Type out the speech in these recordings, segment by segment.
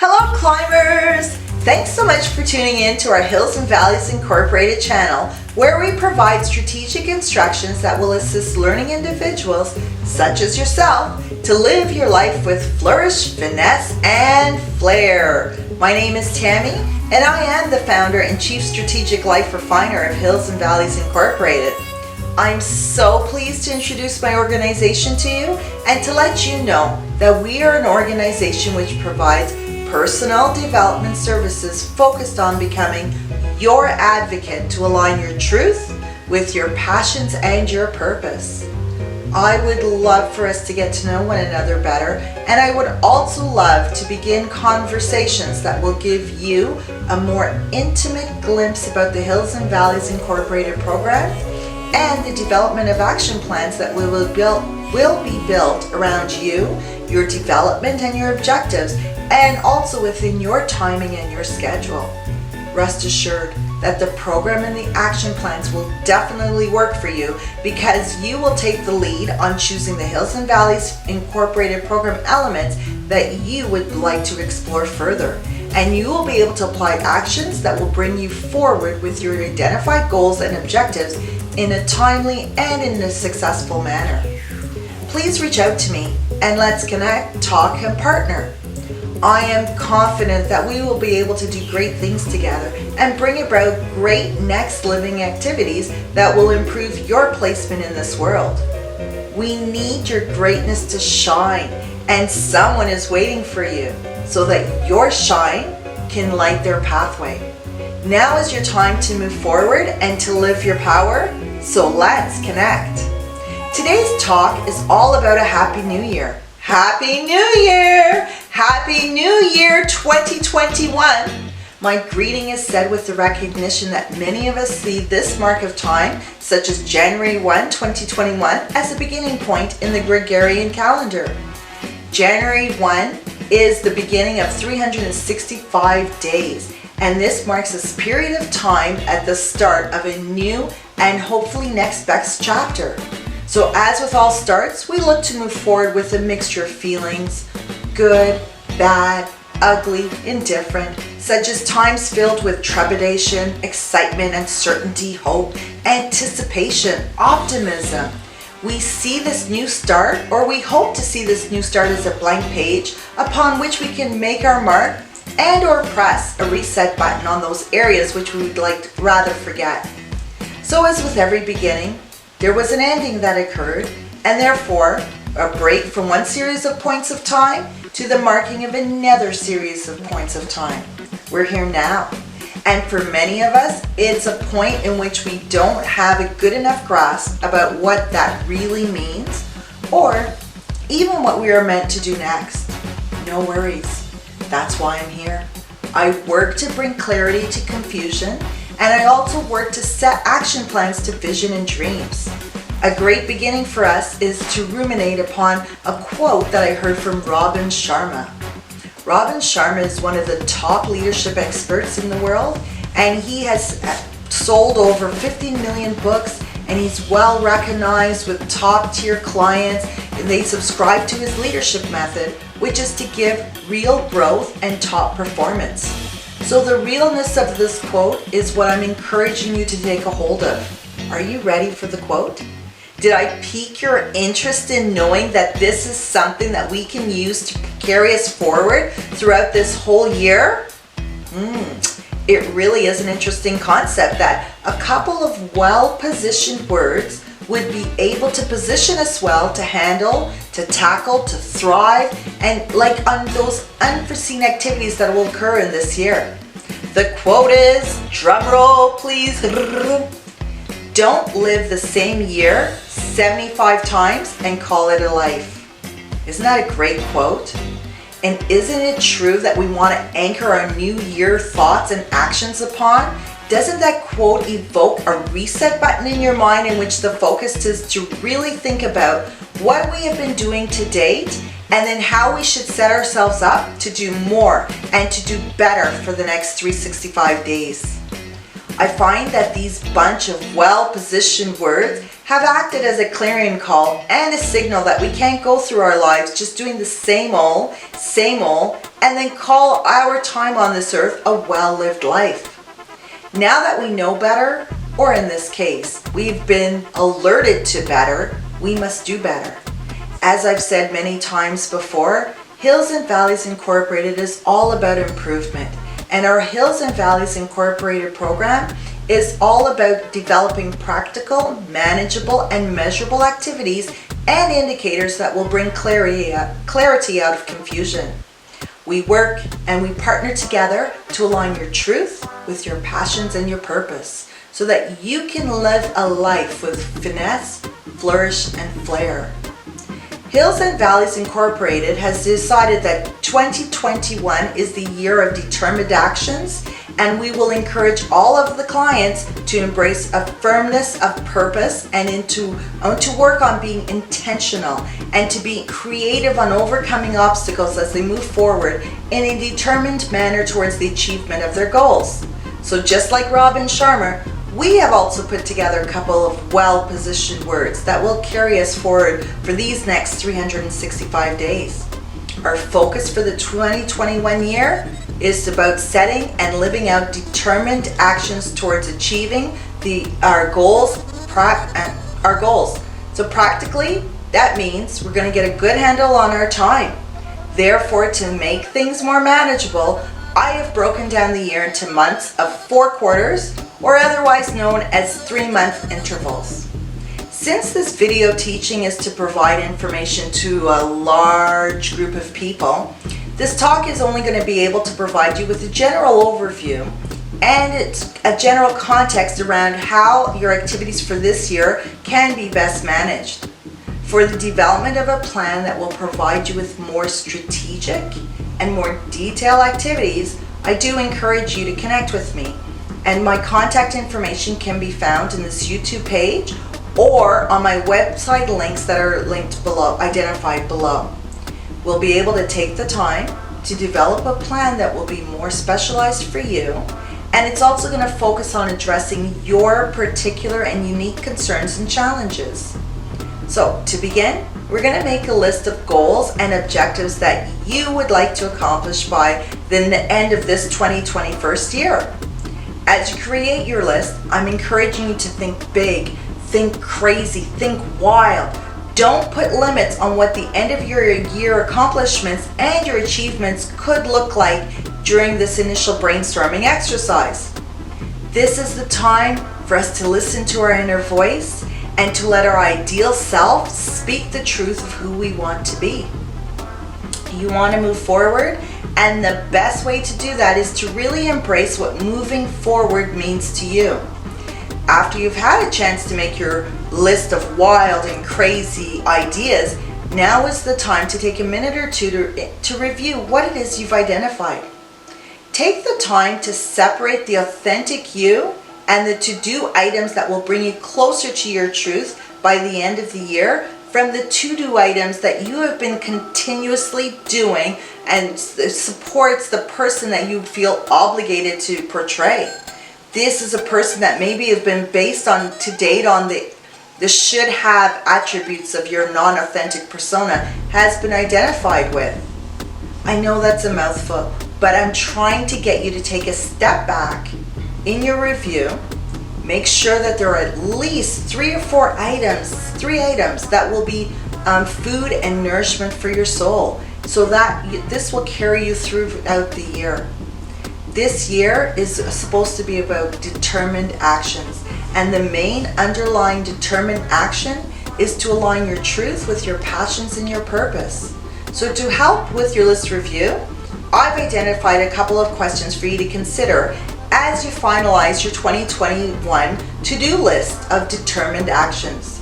Hello climbers! Thanks so much for tuning in to our Hills and Valleys Incorporated channel, where we provide strategic instructions that will assist learning individuals, such as yourself, to live your life with flourish, finesse, and flair. My name is Tammy, and I am the founder and Chief Strategic Life Refiner of Hills and Valleys Incorporated. I'm so pleased to introduce my organization to you and to let you know that we are an organization which provides personal development services focused on becoming your advocate to align your truth with your passions and your purpose. I would love for us to get to know one another better, and I would also love to begin conversations that will give you a more intimate glimpse about the Hills and Valleys Incorporated program and the development of action plans that will be built around you, your development and your objectives, and also within your timing and your schedule. Rest assured that the program and the action plans will definitely work for you, because you will take the lead on choosing the Hills and Valleys Incorporated program elements that you would like to explore further. And you will be able to apply actions that will bring you forward with your identified goals and objectives in a timely and in a successful manner. Please reach out to me and let's connect, talk, and partner. I am confident that we will be able to do great things together and bring about great next living activities that will improve your placement in this world. We need your greatness to shine, and someone is waiting for you so that your shine can light their pathway. Now is your time to move forward and to live your power, so let's connect. Today's talk is all about a Happy New Year. Happy New Year! Happy New Year 2021! My greeting is said with the recognition that many of us see this mark of time, such as January 1, 2021, as a beginning point in the Gregorian calendar. January 1 is the beginning of 365 days, and this marks a period of time at the start of a new and hopefully next best chapter. So as with all starts, we look to move forward with a mixture of feelings, good, bad, ugly, indifferent, such as times filled with trepidation, excitement, uncertainty, hope, anticipation, optimism. We see this new start, or we hope to see this new start, as a blank page upon which we can make our mark and or press a reset button on those areas which we would like to rather forget. So as with every beginning, there was an ending that occurred, and therefore a break from one series of points of time to the marking of another series of points of time. We're here now, and for many of us, it's a point in which we don't have a good enough grasp about what that really means, or even what we are meant to do next. No worries, that's why I'm here. I work to bring clarity to confusion, and I also work to set action plans to vision and dreams. A great beginning for us is to ruminate upon a quote that I heard from Robin Sharma. Robin Sharma is one of the top leadership experts in the world, and he has sold over 50 million books, and he's well recognized with top tier clients, and they subscribe to his leadership method, which is to give real growth and top performance. So the realness of this quote is what I'm encouraging you to take a hold of. Are you ready for the quote? Did I pique your interest in knowing that this is something that we can use to carry us forward throughout this whole year? It really is an interesting concept that a couple of well-positioned words would be able to position us well to handle, to tackle, to thrive, and like on those unforeseen activities that will occur in this year. The quote is, drum roll please, don't live the same year 75 times and call it a life. Isn't that a great quote? And isn't it true that we want to anchor our new year thoughts and actions upon? Doesn't that quote evoke a reset button in your mind in which the focus is to really think about what we have been doing to date, and then how we should set ourselves up to do more and to do better for the next 365 days? I find that these bunch of well-positioned words have acted as a clarion call and a signal that we can't go through our lives just doing the same old, and then call our time on this earth a well-lived life. Now that we know better, or in this case, we've been alerted to better, we must do better. As I've said many times before, Hills and Valleys Incorporated is all about improvement. And our Hills and Valleys Incorporated program is all about developing practical, manageable, and measurable activities and indicators that will bring clarity out of confusion. We work and we partner together to align your truth with your passions and your purpose so that you can live a life with finesse, flourish, and flair. Hills and Valleys Incorporated has decided that 2021 is the year of determined actions, and we will encourage all of the clients to embrace a firmness of purpose and to work on being intentional and to be creative on overcoming obstacles as they move forward in a determined manner towards the achievement of their goals. So just like Robin Sharma, we have also put together a couple of well-positioned words that will carry us forward for these next 365 days. Our focus for the 2021 year is about setting and living out determined actions towards achieving our goals. So practically, that means we're going to get a good handle on our time. Therefore, to make things more manageable, I have broken down the year into months of 4 quarters, or otherwise known as 3-month intervals. Since this video teaching is to provide information to a large group of people, this talk is only going to be able to provide you with a general overview and it's a general context around how your activities for this year can be best managed. For the development of a plan that will provide you with more strategic and more detailed activities, I do encourage you to connect with me. And my contact information can be found in this YouTube page or on my website links that are linked below, identified below. We'll be able to take the time to develop a plan that will be more specialized for you, and it's also going to focus on addressing your particular and unique concerns and challenges. So to begin, we're going to make a list of goals and objectives that you would like to accomplish by the end of this 2021 year. As you create your list, I'm encouraging you to think big, think crazy, think wild. Don't put limits on what the end of your year accomplishments and your achievements could look like during this initial brainstorming exercise. This is the time for us to listen to our inner voice and to let our ideal self speak the truth of who we want to be. You want to move forward, and the best way to do that is to really embrace what moving forward means to you. After you've had a chance to make your list of wild and crazy ideas, now is the time to take a minute or two to review what it is you've identified. Take the time to separate the authentic you and the to-do items that will bring you closer to your truth by the end of the year from the to-do items that you have been continuously doing and supports the person that you feel obligated to portray. This is a person that maybe has been based on to date on the should have attributes of your non-authentic persona has been identified with. I know that's a mouthful, but I'm trying to get you to take a step back in your review. Make sure that there are at least 3 or 4 items, 3 items that will be food and nourishment for your soul, so that this will carry you throughout the year. This year is supposed to be about determined actions, and the main underlying determined action is to align your truth with your passions and your purpose. So to help with your list review, I've identified a couple of questions for you to consider as you finalize your 2021 to-do list of determined actions.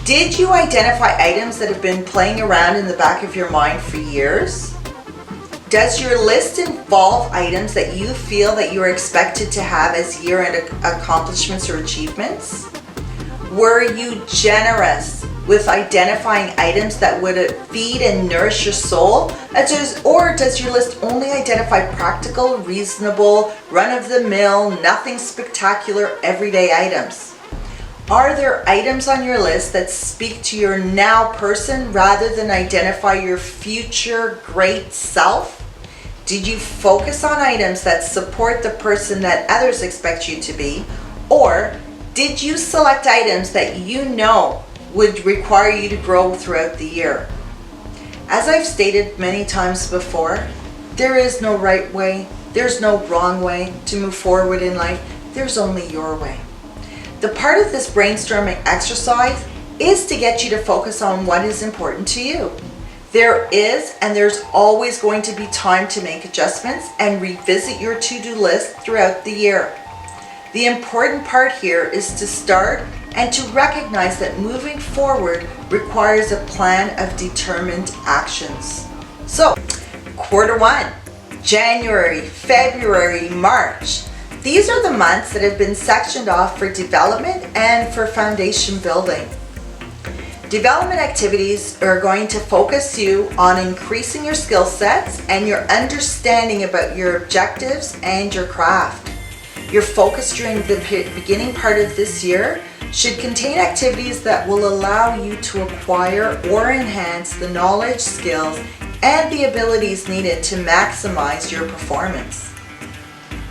Did you identify items that have been playing around in the back of your mind for years? Does your list involve items that you feel that you are expected to have as year-end accomplishments or achievements? Were you generous with identifying items that would feed and nourish your soul? Or does your list only identify practical, reasonable, run-of-the-mill, nothing spectacular, everyday items? Are there items on your list that speak to your now person rather than identify your future great self? Did you focus on items that support the person that others expect you to be? Or did you select items that you know would require you to grow throughout the year? As I've stated many times before, there is no right way, there's no wrong way to move forward in life, there's only your way. The part of this brainstorming exercise is to get you to focus on what is important to you. There is and there's always going to be time to make adjustments and revisit your to-do list throughout the year. The important part here is to start and to recognize that moving forward requires a plan of determined actions. So, quarter one, January, February, March. These are the months that have been sectioned off for development and for foundation building. Development activities are going to focus you on increasing your skill sets and your understanding about your objectives and your craft. Your focus during the beginning part of this year should contain activities that will allow you to acquire or enhance the knowledge, skills, and the abilities needed to maximize your performance.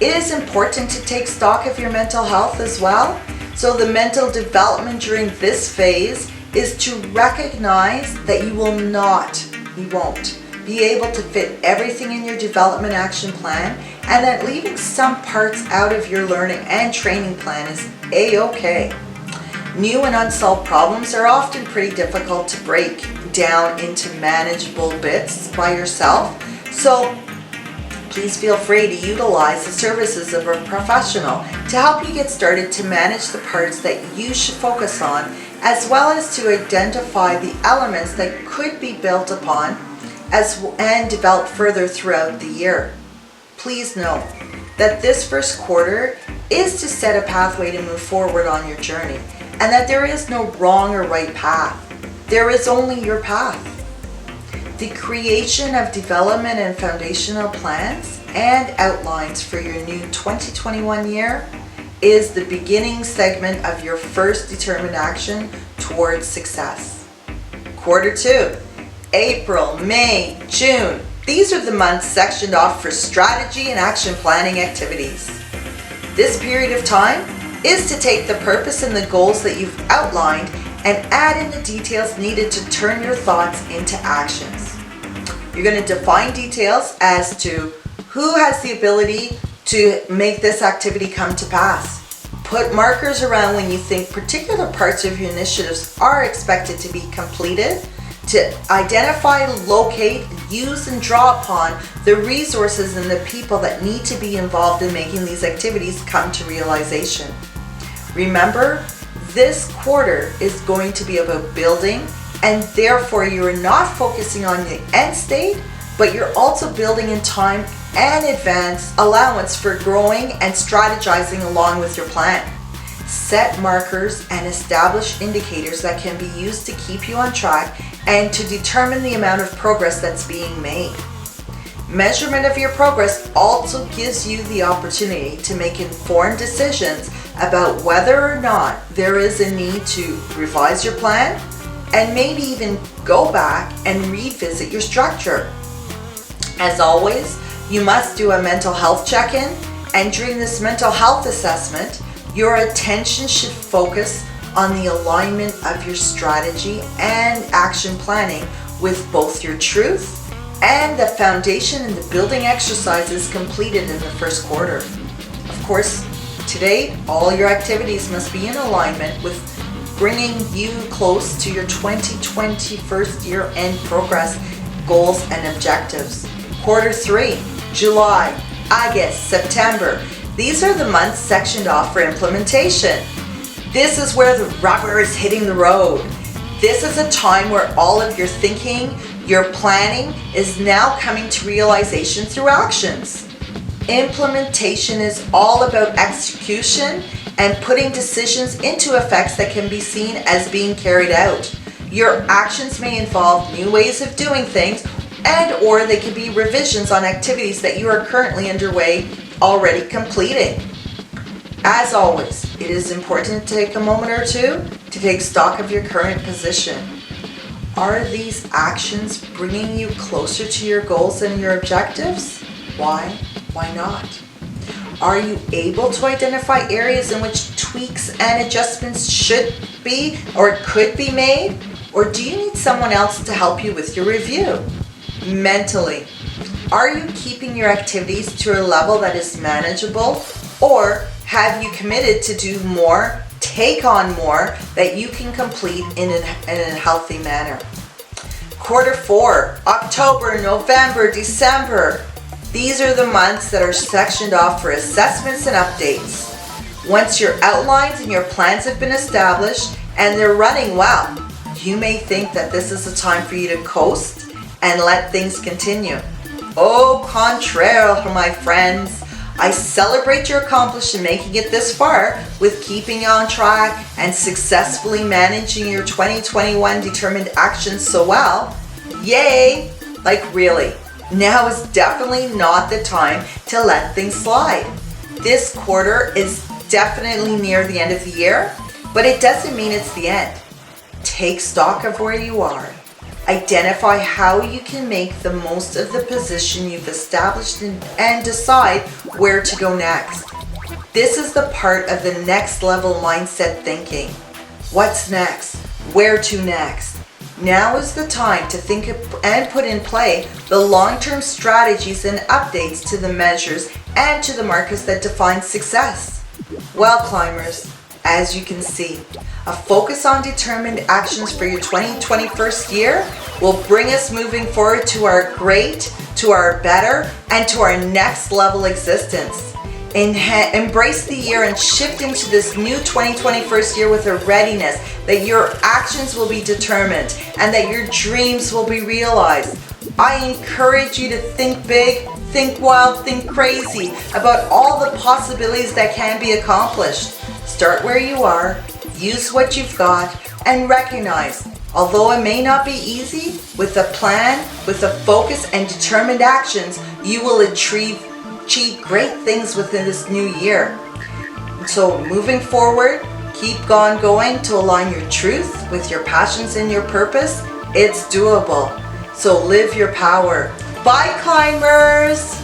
It is important to take stock of your mental health as well. So the mental development during this phase is to recognize that you won't be able to fit everything in your development action plan, and that leaving some parts out of your learning and training plan is a-okay. New and unsolved problems are often pretty difficult to break down into manageable bits by yourself, so please feel free to utilize the services of a professional to help you get started to manage the parts that you should focus on, as well as to identify the elements that could be built upon and developed further throughout the year. Please note that this first quarter is to set a pathway to move forward on your journey, and that there is no wrong or right path. There is only your path. The creation of development and foundational plans and outlines for your new 2021 year is the beginning segment of your first determined action towards success. Quarter two, April, May, June. These are the months sectioned off for strategy and action planning activities. This period of time is to take the purpose and the goals that you've outlined and add in the details needed to turn your thoughts into actions. You're going to define details as to who has the ability to make this activity come to pass. Put markers around when you think particular parts of your initiatives are expected to be completed, to identify, locate, use, and draw upon the resources and the people that need to be involved in making these activities come to realization. Remember, this quarter is going to be about building, and therefore you're not focusing on the end state, but you're also building in time and advance allowance for growing and strategizing along with your plan. Set markers and establish indicators that can be used to keep you on track and to determine the amount of progress that's being made. Measurement of your progress also gives you the opportunity to make informed decisions about whether or not there is a need to revise your plan and maybe even go back and revisit your structure. As always, you must do a mental health check-in, and during this mental health assessment, your attention should focus on the alignment of your strategy and action planning with both your truth and the foundation and the building exercises completed in the first quarter. Of course, today, all your activities must be in alignment with bringing you close to your 2020 first year end progress goals and objectives. Quarter three, July, August, September. These are the months sectioned off for implementation. This is where the rubber is hitting the road. This is a time where all of your thinking, your planning is now coming to realization through actions. Implementation is all about execution and putting decisions into effects that can be seen as being carried out. Your actions may involve new ways of doing things, and or they could be revisions on activities that you are currently underway already completing. As always, it is important to take a moment or two to take stock of your current position. Are these actions bringing you closer to your goals and your objectives? Why? Why not? Are you able to identify areas in which tweaks and adjustments should be or could be made? Or do you need someone else to help you with your review? Mentally, are you keeping your activities to a level that is manageable? Or have you committed to do more, take on more that you can complete in a healthy manner? Quarter 4, October, November, December. These are the months that are sectioned off for assessments and updates. Once your outlines and your plans have been established and they're running well, you may think that this is a time for you to coast and let things continue. Au contraire, my friends. I celebrate your accomplishment in making it this far with keeping on track and successfully managing your 2021 determined actions so well. Yay! Like really. Now is definitely not the time to let things slide. This quarter is definitely near the end of the year, but it doesn't mean it's the end. Take stock of where you are. Identify how you can make the most of the position you've established and decide where to go next. This is the part of the next level mindset thinking. What's next? Where to next? Now is the time to think and put in play the long-term strategies and updates to the measures and to the markers that define success. Well, climbers, as you can see, a focus on determined actions for your 2021 year will bring us moving forward to our great, to our better, and to our next level existence. Embrace the year and shift into this new 2021 year with a readiness that your actions will be determined and that your dreams will be realized. I encourage you to think big, think wild, think crazy about all the possibilities that can be accomplished. Start where you are, use what you've got, and recognize, although it may not be easy, with a plan, with a focus and determined actions, you will achieve great things within this new year. So moving forward, keep on going to align your truth with your passions and your purpose. It's doable. So live your power. Bye, climbers!